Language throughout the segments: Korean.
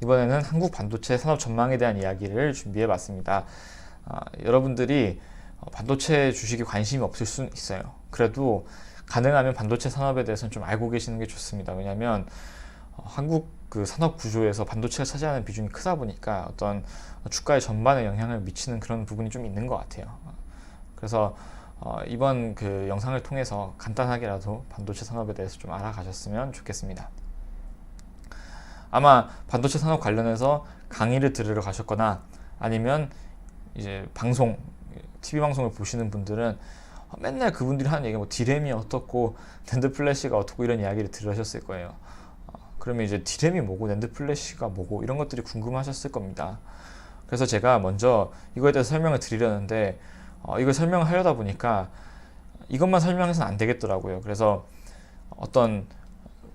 이번에는 한국 반도체 산업 전망에 대한 이야기를 준비해 봤습니다. 여러분들이 반도체 주식에 관심이 없을 수는 있어요. 그래도 가능하면 반도체 산업에 대해서는 좀 알고 계시는 게 좋습니다. 왜냐하면 한국 그 산업 구조에서 반도체가 차지하는 비중이 크다 보니까 어떤 주가의 전반에 영향을 미치는 그런 부분이 좀 있는 것 같아요. 그래서 이번 그 영상을 통해서 간단하게라도 반도체 산업에 대해서 좀 알아가셨으면 좋겠습니다. 아마 반도체 산업 관련해서 강의를 들으러 가셨거나 아니면 이제 방송, TV 방송을 보시는 분들은 맨날 그분들이 하는 얘기가 뭐 디램이 어떻고 낸드 플래시가 어떻고 이런 이야기를 들으셨을 거예요. 그러면 이제 디램이 뭐고 낸드 플래시가 뭐고 이런 것들이 궁금하셨을 겁니다. 그래서 제가 먼저 이거에 대해서 설명을 드리려는데 이걸 설명을 하려다 보니까 이것만 설명해서는 안 되겠더라고요. 그래서 어떤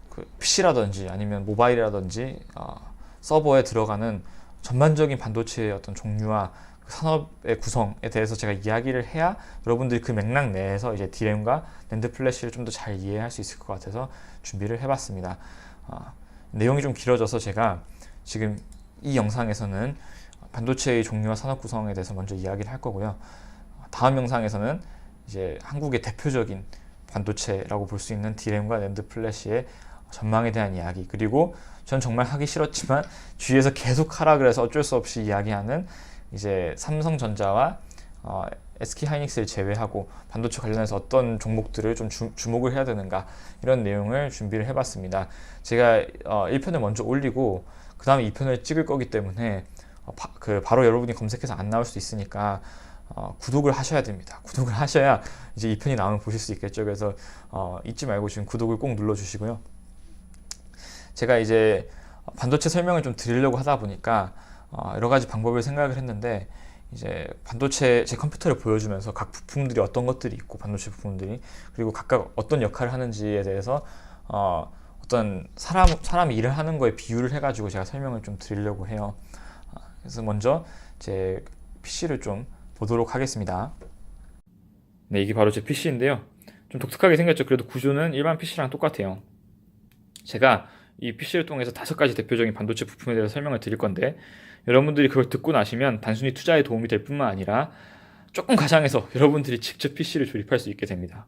그 PC라든지 아니면 모바일이라든지 서버에 들어가는 전반적인 반도체의 어떤 종류와 그 산업의 구성에 대해서 제가 이야기를 해야 여러분들이 그 맥락 내에서 이제 디램과 낸드 플래시를 좀 더 잘 이해할 수 있을 것 같아서 준비를 해봤습니다. 내용이 좀 길어져서 제가 지금 이 영상에서는 반도체의 종류와 산업 구성에 대해서 먼저 이야기를 할 거고요. 다음 영상에서는 이제 한국의 대표적인 반도체라고 볼 수 있는 디램과 낸드 플래시의 전망에 대한 이야기, 그리고 전 정말 하기 싫었지만 주위에서 계속 하라 그래서 어쩔 수 없이 이야기하는 이제 삼성전자와 SK하이닉스를 제외하고 반도체 관련해서 어떤 종목들을 좀 주목을 해야 되는가, 이런 내용을 준비를 해봤습니다. 제가 1편을 먼저 올리고 그 다음에 2편을 찍을 거기 때문에 바로 여러분이 검색해서 안 나올 수 있으니까 구독을 하셔야 됩니다. 구독을 하셔야 이제 2편이 나오면 보실 수 있겠죠. 그래서 잊지 말고 지금 구독을 꼭 눌러주시고요. 제가 이제 반도체 설명을 좀 드리려고 하다 보니까 여러 가지 방법을 생각을 했는데, 이제 반도체 제 컴퓨터를 보여주면서 각 부품들이 어떤 것들이 있고 반도체 부품들이, 그리고 각각 어떤 역할을 하는지에 대해서 어떤 사람이 일을 하는 거에 비유를 해가지고 제가 설명을 좀 드리려고 해요. 그래서 먼저 제 PC를 좀 보도록 하겠습니다. 네, 이게 바로 제 PC인데요. 좀 독특하게 생겼죠. 그래도 구조는 일반 PC랑 똑같아요. 제가 이 PC를 통해서 5가지 대표적인 반도체 부품에 대해서 설명을 드릴 건데, 여러분들이 그걸 듣고 나시면 단순히 투자에 도움이 될 뿐만 아니라 조금 가장해서 여러분들이 직접 PC를 조립할 수 있게 됩니다.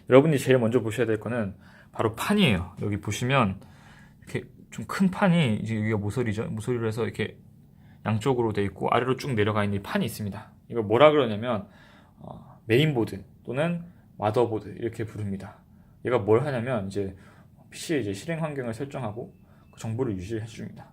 여러분이 제일 먼저 보셔야 될 거는 바로 판이에요. 여기 보시면 이렇게 좀 큰 판이, 이제 여기가 모서리죠. 모서리로 해서 이렇게 양쪽으로 돼 있고 아래로 쭉 내려가 있는 판이 있습니다. 이걸 뭐라 그러냐면 메인보드 또는 마더보드 이렇게 부릅니다. 얘가 뭘 하냐면 이제 PC의 이제 실행 환경을 설정하고 그 정보를 유지해 줍니다.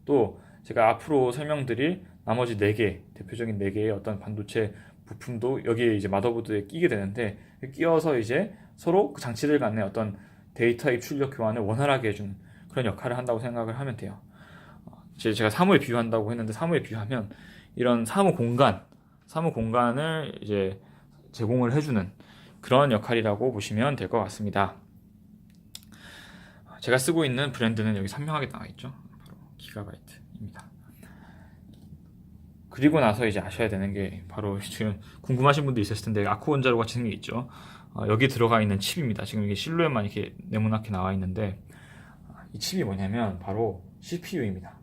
또 제가 앞으로 설명드릴 나머지 4개, 대표적인 4개의 어떤 반도체 부품도 여기에 이제 마더보드에 끼게 되는데, 끼워서 이제 서로 그 장치들 간의 어떤 데이터 입출력 교환을 원활하게 해주는 그런 역할을 한다고 생각을 하면 돼요. 제가 사무에 비유한다고 했는데, 사무에 비유하면 이런 사무 공간을 이제 제공을 해주는 그런 역할이라고 보시면 될 것 같습니다. 제가 쓰고 있는 브랜드는 여기 선명하게 나와 있죠. 바로 기가바이트입니다. 그리고 나서 이제 아셔야 되는 게 바로 지금 궁금하신 분도 있었을 텐데, 아쿠원자로 같이 생긴 게 있죠. 여기 들어가 있는 칩입니다. 지금 이게 실루엣만 이렇게 네모나게 나와 있는데, 이 칩이 뭐냐면 바로 CPU입니다.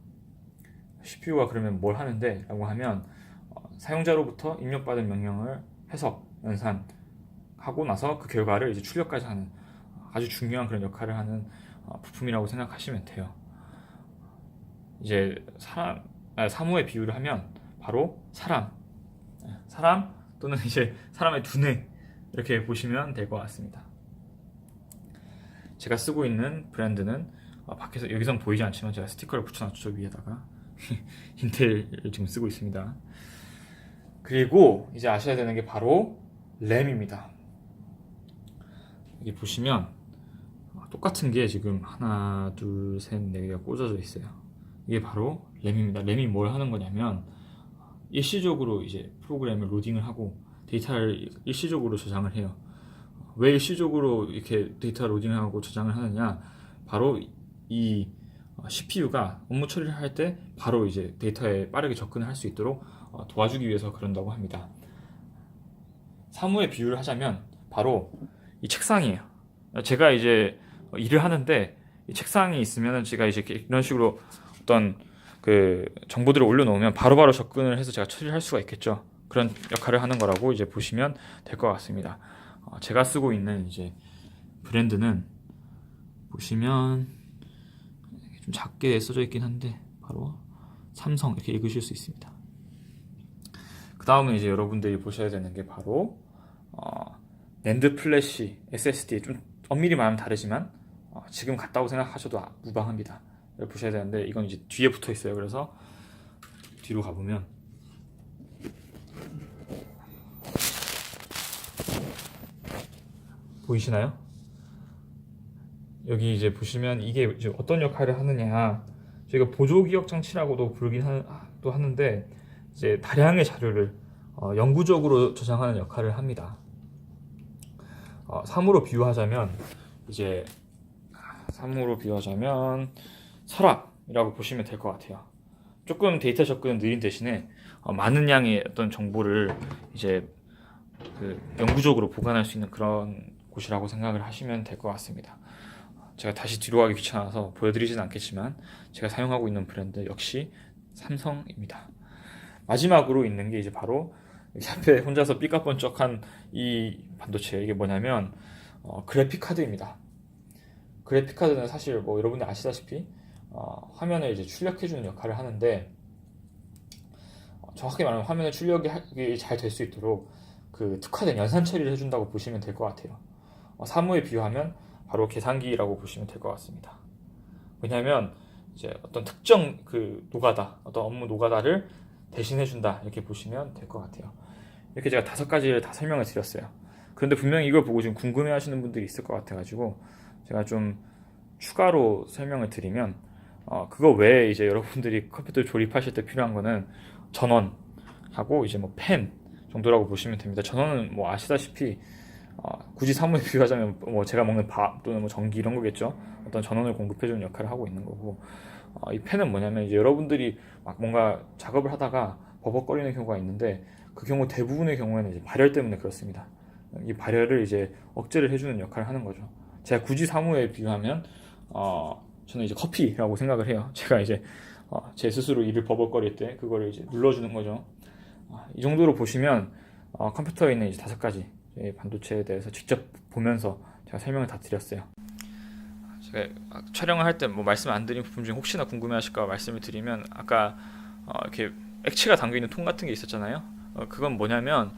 CPU가 그러면 뭘 하는데 라고 하면 사용자로부터 입력받은 명령을 해석, 연산하고 나서 그 결과를 이제 출력까지 하는 아주 중요한 그런 역할을 하는 부품이라고 생각하시면 돼요. 이제 사무에 비유를 하면 바로 사람 또는 이제 사람의 두뇌, 이렇게 보시면 될 것 같습니다. 제가 쓰고 있는 브랜드는 밖에서 여기선 보이지 않지만 제가 스티커를 붙여놨죠. 위에다가 인텔을 지금 쓰고 있습니다. 그리고 이제 아셔야 되는 게 바로 램입니다. 여기 보시면 똑같은 게 지금 하나, 둘, 셋, 네 개가 꽂아져 있어요. 이게 바로 램입니다. 램이 뭘 하는 거냐면 일시적으로 이제 프로그램을 로딩을 하고 데이터를 일시적으로 저장을 해요. 왜 일시적으로 이렇게 데이터 로딩을 하고 저장을 하느냐? 바로 이 CPU가 업무 처리를 할 때 바로 이제 데이터에 빠르게 접근을 할 수 있도록 도와주기 위해서 그런다고 합니다. 사무의 비유를 하자면 바로 이 책상이에요. 제가 이제 일을 하는데 이 책상이 있으면 제가 이제 이런 식으로 어떤 그 정보들을 올려놓으면 바로바로 접근을 해서 제가 처리를 할 수가 있겠죠. 그런 역할을 하는 거라고 이제 보시면 될 것 같습니다. 제가 쓰고 있는 이제 브랜드는 보시면 좀 작게 써져 있긴 한데 바로 삼성 이렇게 읽으실 수 있습니다. 그 다음은 이제 여러분들이 보셔야 되는 게 바로 낸드 플래시 SSD, 좀 엄밀히 말하면 다르지만 지금 같다고 생각하셔도 무방합니다. 이걸 보셔야 되는데 이건 이제 뒤에 붙어 있어요. 그래서 뒤로 가보면 보이시나요? 여기 이제 보시면 이게 이제 어떤 역할을 하느냐, 저희가 보조기억 장치라고도 부르긴 또 하는데 이제 다량의 자료를 영구적으로 저장하는 역할을 합니다. 3으로 비유하자면 이제 3으로 비유하자면 서랍이라고 보시면 될 것 같아요. 조금 데이터 접근은 느린 대신에 많은 양의 어떤 정보를 이제 그 영구적으로 보관할 수 있는 그런 곳이라고 생각을 하시면 될 것 같습니다. 제가 다시 뒤로 가기 귀찮아서 보여드리진 않겠지만 제가 사용하고 있는 브랜드 역시 삼성입니다. 마지막으로 있는 게 이제 바로 앞에 혼자서 삐까뻔쩍한 이 반도체, 이게 뭐냐면 그래픽 카드입니다. 그래픽 카드는 사실 뭐 여러분들 아시다시피 화면을 이제 출력해주는 역할을 하는데, 정확히 말하면 화면의 출력이 잘 될 수 있도록 그 특화된 연산 처리를 해준다고 보시면 될 것 같아요. 사무에 비유하면 바로 계산기라고 보시면 될 것 같습니다. 왜냐하면 이제 어떤 특정 그 노가다, 어떤 업무 노가다를 대신해준다, 이렇게 보시면 될 것 같아요. 이렇게 제가 5가지를 다 설명을 드렸어요. 그런데 분명히 이걸 보고 지금 궁금해하시는 분들이 있을 것 같아가지고 제가 좀 추가로 설명을 드리면, 그거 외에 이제 여러분들이 컴퓨터 조립하실 때 필요한 거는 전원하고 이제 뭐 펜 정도라고 보시면 됩니다. 전원은 뭐 아시다시피 굳이 사무에 비유하자면 뭐 제가 먹는 밥 또는 뭐 전기 이런 거겠죠. 어떤 전원을 공급해주는 역할을 하고 있는 거고, 이 펜은 뭐냐면 이제 여러분들이 막 뭔가 작업을 하다가 버벅거리는 경우가 있는데 그 경우 대부분의 경우에는 이제 발열 때문에 그렇습니다. 이 발열을 이제 억제를 해주는 역할을 하는 거죠. 제가 굳이 사무에 비유하면 저는 이제 커피라고 생각을 해요. 제가 이제 제 스스로 이를 버벅거릴 때 그거를 이제 눌러주는 거죠. 이 정도로 보시면 컴퓨터에 있는 이제 5가지 반도체에 대해서 직접 보면서 제가 설명을 다 드렸어요. 제가 촬영을 할 때 뭐 말씀 안 드린 부분 중에 혹시나 궁금해하실까 말씀을 드리면, 아까 이렇게 액체가 담겨 있는 통 같은 게 있었잖아요. 그건 뭐냐면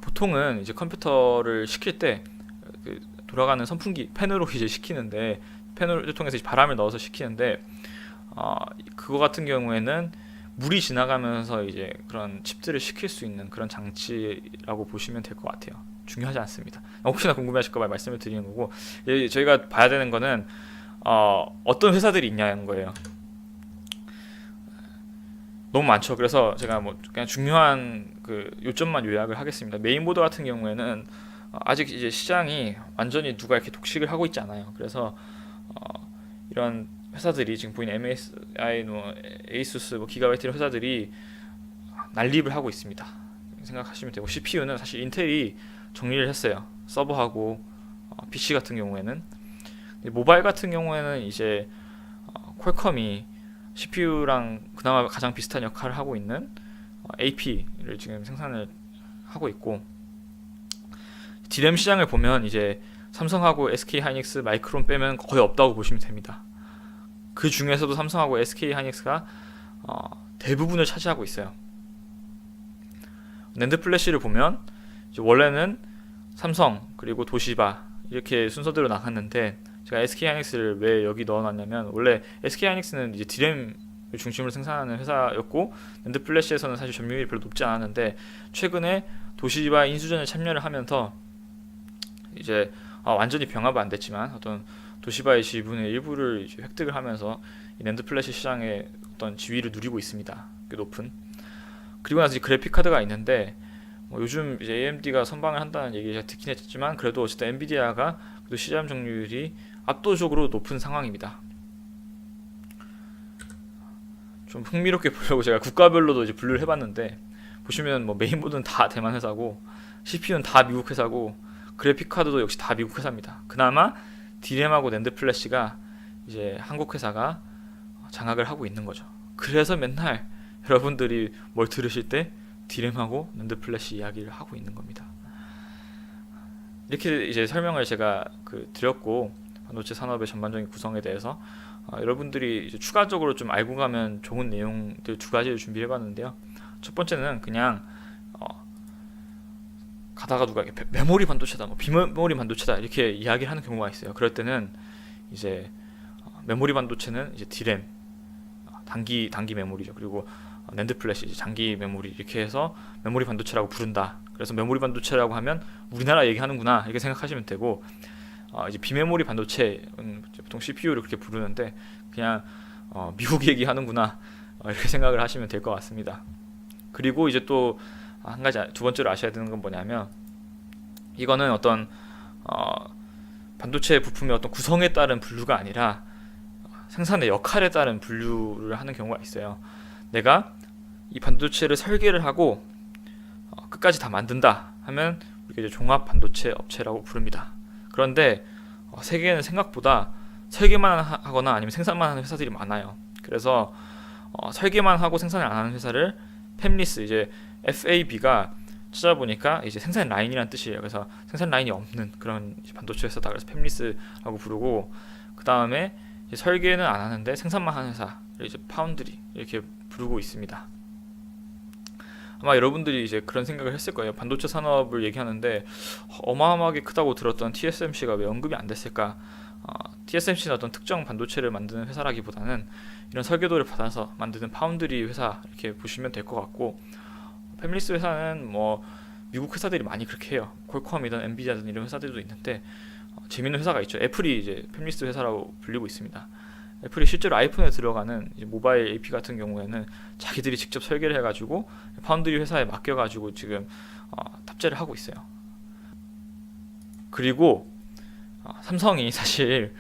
보통은 이제 컴퓨터를 시킬 때 그 돌아가는 선풍기 팬으로 이제 식히는데, 팬을 통해서 바람을 넣어서 식히는데 그거 같은 경우에는 물이 지나가면서 이제 그런 칩들을 식힐 수 있는 그런 장치라고 보시면 될 것 같아요. 중요하지 않습니다. 혹시나 궁금해하실까 봐 말씀을 드리는 거고, 저희가 봐야 되는 거는 어떤 회사들이 있냐는 거예요. 너무 많죠. 그래서 제가 뭐 그냥 중요한 그 요점만 요약을 하겠습니다. 메인보드 같은 경우에는 아직 이제 시장이 완전히 누가 이렇게 독식을 하고 있지 않아요. 그래서 이런 회사들이 지금 보이는 MSI, 에이수스, 기가바이트 이런 회사들이 난립을 하고 있습니다. 생각하시면 되고, CPU는 사실 인텔이 정리를 했어요. 서버하고 PC 같은 경우에는. 모바일 같은 경우에는 이제 퀄컴이 CPU랑 그나마 가장 비슷한 역할을 하고 있는 AP를 지금 생산을 하고 있고, 디램 시장을 보면 이제 삼성하고 SK하이닉스, 마이크론 빼면 거의 없다고 보시면 됩니다. 그 중에서도 삼성하고 SK하이닉스가 대부분을 차지하고 있어요. 낸드 플래시를 보면 이제 원래는 삼성 그리고 도시바 이렇게 순서대로 나갔는데, 제가 SK하이닉스를 왜 여기 넣어놨냐면, 원래 SK하이닉스는 이제 디램을 중심으로 생산하는 회사였고 낸드 플래시에서는 사실 점유율이 별로 높지 않았는데, 최근에 도시바 인수전에 참여를 하면서 이제 완전히 병합은 안 됐지만 어떤 도시바의 지분의 일부를 이제 획득을 하면서 이 낸드 플래시 시장의 어떤 지위를 누리고 있습니다. 꽤 높은. 그리고 나서 이제 그래픽 카드가 있는데, 요즘 이제 AMD가 선방을 한다는 얘기 제가 듣긴 했지만, 그래도 어쨌든 엔비디아가 그래도 시장 점유율이 압도적으로 높은 상황입니다. 좀 흥미롭게 보려고 제가 국가별로도 이제 분류를 해봤는데, 보시면 뭐 메인보드는 다 대만 회사고, CPU는 다 미국 회사고, 그래픽 카드도 역시 다 미국 회사입니다. 그나마 디램하고 낸드 플래시가 이제 한국 회사가 장악을 하고 있는 거죠. 그래서 맨날 여러분들이 뭘 들으실 때 디램하고 낸드 플래시 이야기를 하고 있는 겁니다. 이렇게 이제 설명을 제가 드렸고, 반도체 산업의 전반적인 구성에 대해서 여러분들이 이제 추가적으로 좀 알고 가면 좋은 내용들 두 가지를 준비해봤는데요. 첫 번째는 그냥 가다가 누가 메모리 반도체다, 뭐 비메모리 반도체다 이렇게 이야기를 하는 경우가 있어요. 그럴 때는 이제 메모리 반도체는 이제 디램, 단기 메모리죠. 그리고 낸드 플래시, 이제 장기 메모리, 이렇게 해서 메모리 반도체라고 부른다. 그래서 메모리 반도체라고 하면 우리나라 얘기하는구나 이렇게 생각하시면 되고, 이제 비메모리 반도체는 보통 CPU를 그렇게 부르는데 그냥 미국 얘기하는구나 이렇게 생각을 하시면 될 것 같습니다. 그리고 이제 또 한 가지, 두 번째로 아셔야 되는 건 뭐냐면, 이거는 어떤 반도체 부품의 어떤 구성에 따른 분류가 아니라 생산의 역할에 따른 분류를 하는 경우가 있어요. 내가 이 반도체를 설계를 하고 끝까지 다 만든다 하면 우리가 이제 종합 반도체 업체라고 부릅니다. 그런데 세계에는 생각보다 설계만 하거나 아니면 생산만 하는 회사들이 많아요. 그래서 설계만 하고 생산을 안 하는 회사를 팹리스, 이제 FAB가 찾아보니까 이제 생산 라인이라는 뜻이에요. 그래서 생산 라인이 없는 그런 반도체 회사다. 그래서 팹리스라고 부르고, 그 다음에 설계는 안 하는데 생산만 하는 회사, 이제 파운드리 이렇게 부르고 있습니다. 아마 여러분들이 이제 그런 생각을 했을 거예요. 반도체 산업을 얘기하는데 어마어마하게 크다고 들었던 TSMC가 왜 언급이 안 됐을까? TSMC는 어떤 특정 반도체를 만드는 회사라기보다는 이런 설계도를 받아서 만드는 파운드리 회사 이렇게 보시면 될 것 같고, 팹리스 회사는 뭐 미국 회사들이 많이 그렇게 해요. 퀄컴이든 엔비디아든 이런 회사들도 있는데 재밌는 회사가 있죠. 애플이 이제 팹리스 회사라고 불리고 있습니다. 애플이 실제로 아이폰에 들어가는 이제 모바일 AP 같은 경우에는 자기들이 직접 설계를 해가지고 파운드리 회사에 맡겨가지고 지금 탑재를 하고 있어요. 그리고 삼성이 사실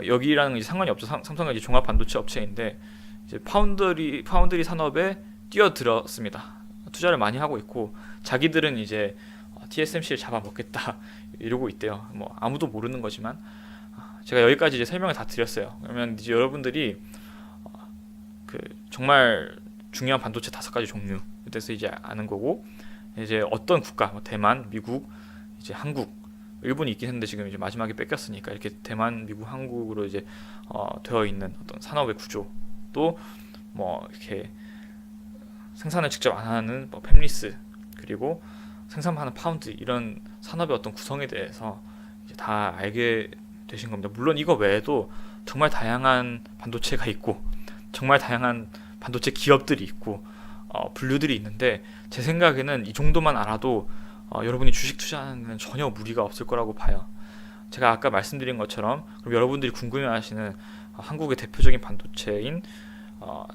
여기랑 이제 상관이 없죠. 삼성은 이제 종합 반도체 업체인데 이제 파운드리 산업에 뛰어들었습니다. 투자를 많이 하고 있고, 자기들은 이제 TSMC를 잡아먹겠다 이러고 있대요. 뭐 아무도 모르는 거지만 제가 여기까지 이제 설명을 다 드렸어요. 그러면 이제 여러분들이 정말 중요한 반도체 5가지 종류에 대해서 이제 아는 거고, 이제 어떤 국가, 뭐 대만, 미국, 이제 한국, 일본이 있긴 했는데 지금 이제 마지막에 뺏겼으니까 이렇게 대만, 미국, 한국으로 이제 되어 있는 어떤 산업의 구조, 또 뭐 이렇게 생산을 직접 안 하는 뭐 팹리스, 그리고 생산하는 파운드, 이런 산업의 어떤 구성에 대해서 이제 다 알게 되신 겁니다. 물론 이거 외에도 정말 다양한 반도체가 있고 정말 다양한 반도체 기업들이 있고 분류들이 있는데, 제 생각에는 이 정도만 알아도 여러분이 주식 투자하는 데는 전혀 무리가 없을 거라고 봐요. 제가 아까 말씀드린 것처럼, 그럼 여러분들이 궁금해하시는 한국의 대표적인 반도체인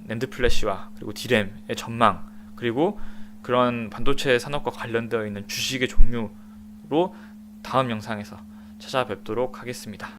낸드 플래시와 그리고 디램의 전망, 그리고 그런 반도체 산업과 관련되어 있는 주식의 종류로 다음 영상에서 찾아뵙도록 하겠습니다.